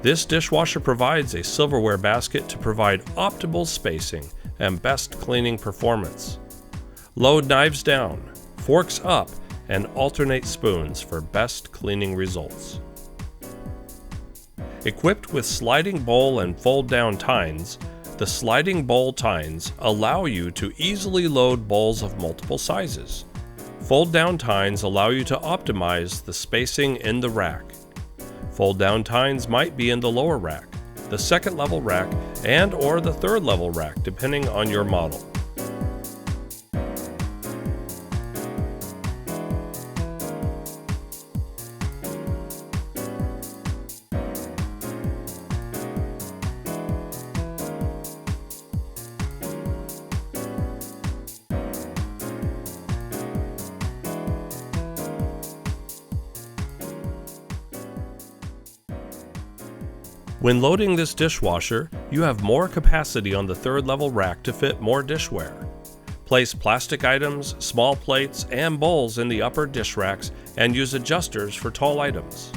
This dishwasher provides a silverware basket to provide optimal spacing and best cleaning performance. Load knives down, forks up, and alternate spoons for best cleaning results. Equipped with sliding bowl and fold-down tines, the sliding bowl tines allow you to easily load bowls of multiple sizes. Fold-down tines allow you to optimize the spacing in the rack. Fold-down tines might be in the lower rack, the second-level rack, and/or the third-level rack, depending on your model. When loading this dishwasher, you have more capacity on the third-level rack to fit more dishware. Place plastic items, small plates, and bowls in the upper dish racks and use adjusters for tall items.